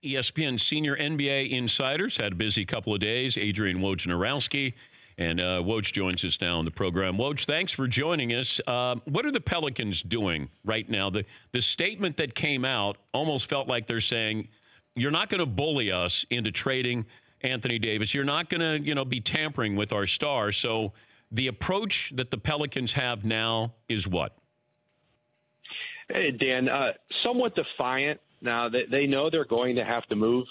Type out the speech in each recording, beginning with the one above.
ESPN senior NBA insiders had a busy couple of days. Adrian Wojnarowski, and Woj joins us now on the program. Woj, thanks for joining us. What are the Pelicans doing right now? The statement that came out almost felt like they're saying, you're not going to bully us into trading Anthony Davis. You're not going to, be tampering with our star. So the approach that the Pelicans have now is what? Hey, Dan, somewhat defiant. Now, they know they're going to have to move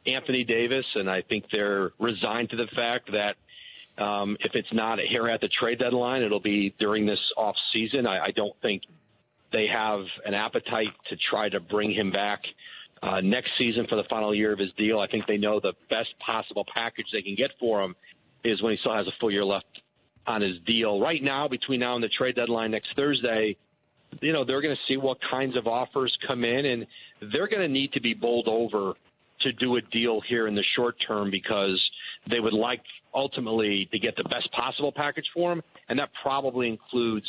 Anthony Davis, and I think they're resigned to the fact that if it's not here at the trade deadline, it'll be during this offseason. I don't think they have an appetite to try to bring him back next season for the final year of his deal. I think they know the best possible package they can get for him is when he still has a full year left on his deal. Right now, between now and the trade deadline next Thursday, they're going to see what kinds of offers come in, and they're going to need to be bowled over to do a deal here in the short term because they would like ultimately to get the best possible package for him, and that probably includes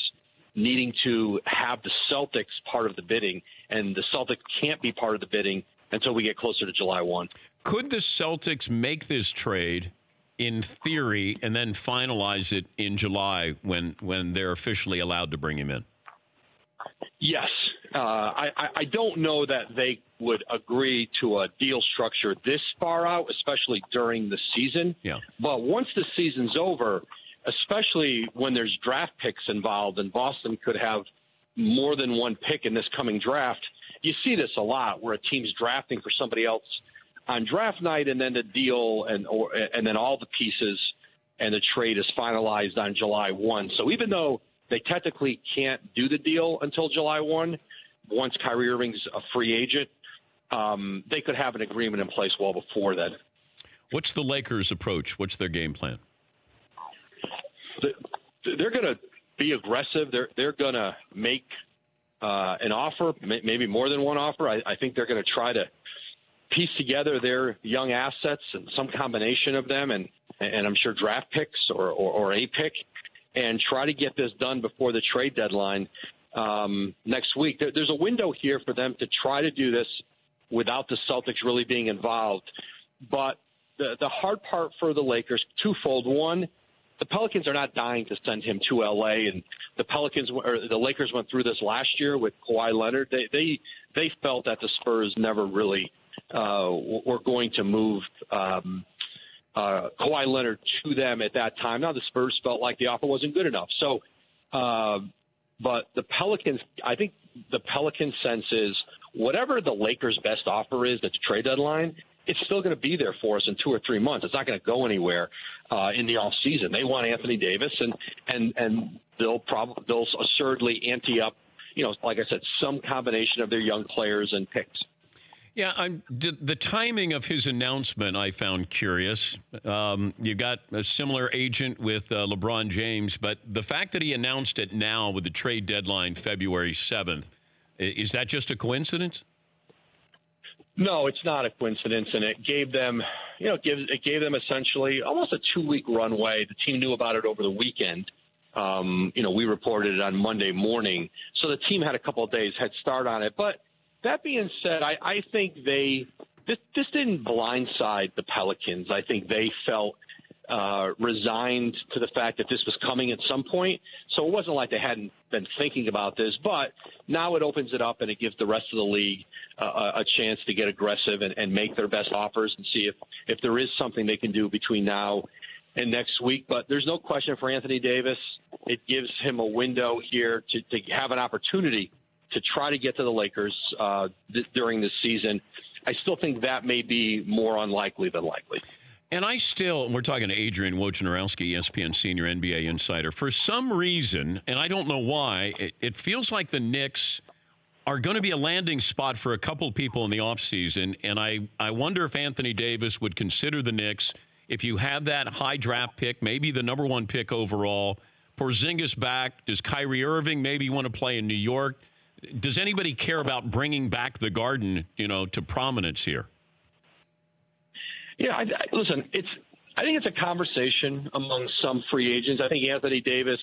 needing to have the Celtics part of the bidding, and the Celtics can't be part of the bidding until we get closer to July 1. Could the Celtics make this trade in theory and then finalize it in July when they're officially allowed to bring him in? Yes. I don't know that they would agree to a deal structure this far out, especially during the season. Yeah. But once the season's over, especially when there's draft picks involved, and Boston could have more than one pick in this coming draft, you see this a lot where a team's drafting for somebody else on draft night, and then the deal and then all the pieces and the trade is finalized on July 1. So even though they technically can't do the deal until July 1, once Kyrie Irving's a free agent, they could have an agreement in place well before then. What's the Lakers' approach? What's their game plan? They're going to be aggressive. They're going to make an offer, maybe more than one offer. I think they're going to try to piece together their young assets and some combination of them, and I'm sure draft picks or a pick, and try to get this done before the trade deadline next week. There's a window here for them to try to do this without the Celtics really being involved. But the hard part for the Lakers, twofold. One, the Pelicans are not dying to send him to L.A., and the Lakers went through this last year with Kawhi Leonard. They felt that the Spurs never really were going to move Kawhi Leonard to them at that time. Now the Spurs felt like the offer wasn't good enough. So, but the Pelicans, I think the Pelican sense is whatever the Lakers' best offer is at the trade deadline, it's still going to be there for us in 2 or 3 months. It's not going to go anywhere in the off season. They want Anthony Davis, and they'll assuredly ante up, like I said, some combination of their young players and picks. Yeah, the timing of his announcement I found curious. You got a similar agent with LeBron James, but the fact that he announced it now with the trade deadline February 7th, is that just a coincidence? No, it's not a coincidence, and it gave them, it gave them essentially almost a 2-week runway. The team knew about it over the weekend. We reported it on Monday morning, so the team had a couple of days head start on it, but. That being said, I think this didn't blindside the Pelicans. I think they felt resigned to the fact that this was coming at some point. So it wasn't like they hadn't been thinking about this. But now it opens it up, and it gives the rest of the league a chance to get aggressive and make their best offers and see if there is something they can do between now and next week. But there's no question for Anthony Davis. It gives him a window here to have an opportunity to try to get to the Lakers during this season. I still think that may be more unlikely than likely. And we're talking to Adrian Wojnarowski, ESPN senior NBA insider. For some reason, and I don't know why, it feels like the Knicks are going to be a landing spot for a couple of people in the offseason. And I wonder if Anthony Davis would consider the Knicks if you have that high draft pick, maybe the number 1 pick overall. Porzingis back. Does Kyrie Irving maybe want to play in New York? Does anybody care about bringing back the Garden, to prominence here? Yeah, listen, I think it's a conversation among some free agents. I think Anthony Davis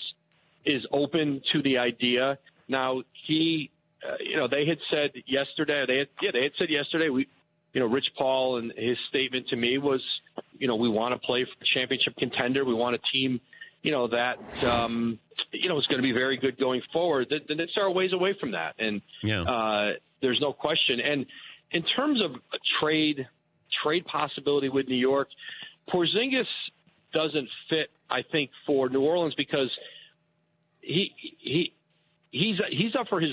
is open to the idea. Now, they had said yesterday, Rich Paul and his statement to me was, we want to play for a championship contender. We want a team, that, is going to be very good going forward. The Knicks are a ways away from that. And there's no question. And in terms of a trade possibility with New York, Porzingis doesn't fit, I think, for New Orleans because he's up for his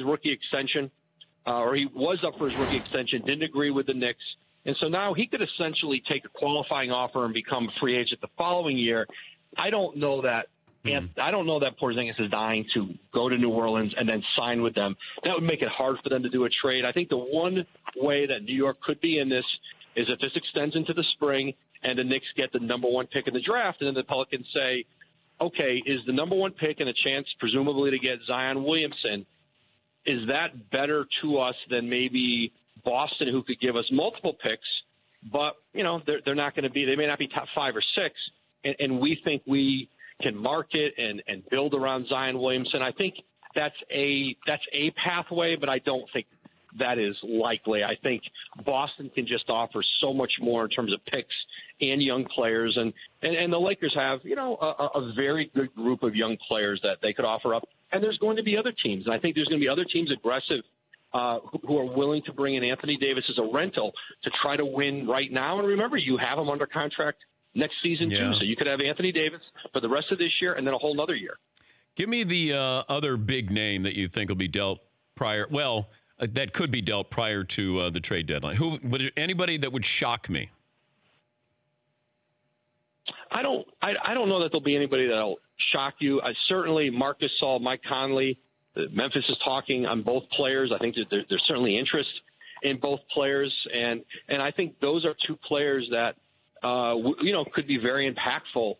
rookie extension, or he was up for his rookie extension. Didn't agree with the Knicks, and so now he could essentially take a qualifying offer and become a free agent the following year. I don't know that. And I don't know that Porzingis is dying to go to New Orleans and then sign with them. That would make it hard for them to do a trade. I think the one way that New York could be in this is if this extends into the spring and the Knicks get the number 1 pick in the draft, and then the Pelicans say, okay, is the number 1 pick and a chance presumably to get Zion Williamson, is that better to us than maybe Boston, who could give us multiple picks, but, they're not going to be – they may not be top 5 or 6, and we think we – can market and build around Zion Williamson. I think that's a pathway, but I don't think that is likely. I think Boston can just offer so much more in terms of picks and young players, and the Lakers have a very good group of young players that they could offer up. And there's going to be other teams, and I think there's going to be other teams aggressive who are willing to bring in Anthony Davis as a rental to try to win right now. And remember, you have him under contract next season, too. So you could have Anthony Davis for the rest of this year and then a whole other year. Give me the other big name that you think will be dealt prior. Well, that could be dealt prior to the trade deadline. Anybody that would shock me? I don't know that there'll be anybody that'll shock you. Certainly Marc Gasol, Mike Conley, Memphis is talking on both players. I think that there's certainly interest in both players. And I think those are two players that, could be very impactful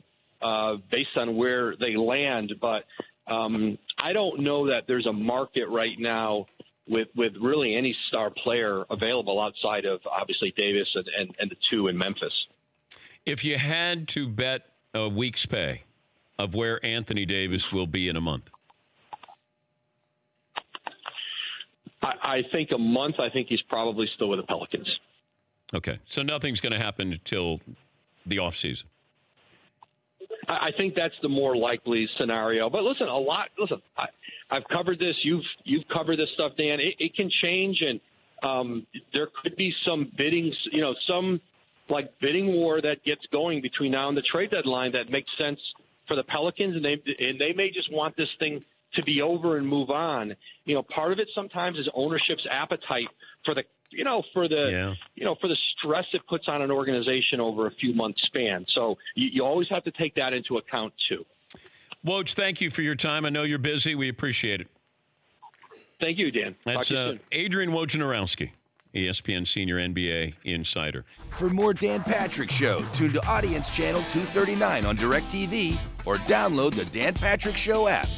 based on where they land. But I don't know that there's a market right now with really any star player available outside of, obviously, Davis and the two in Memphis. If you had to bet a week's pay of where Anthony Davis will be in a month? I think a month. I think he's probably still with the Pelicans. Okay, so nothing's going to happen until the offseason. I think that's the more likely scenario. But listen, I've covered this. You've covered this stuff, Dan. It can change, and there could be some bidding, some bidding war that gets going between now and the trade deadline that makes sense for the Pelicans, and they may just want this thing to be over and move on. Part of it sometimes is ownership's appetite for the stress it puts on an organization over a few months span. So you always have to take that into account too. Woj, thank you for your time. I know you're busy. We appreciate it. Thank you, Dan. That's Adrian Wojnarowski, ESPN senior NBA insider. For more Dan Patrick Show, tune to Audience Channel 239 on DirecTV or download the Dan Patrick Show app.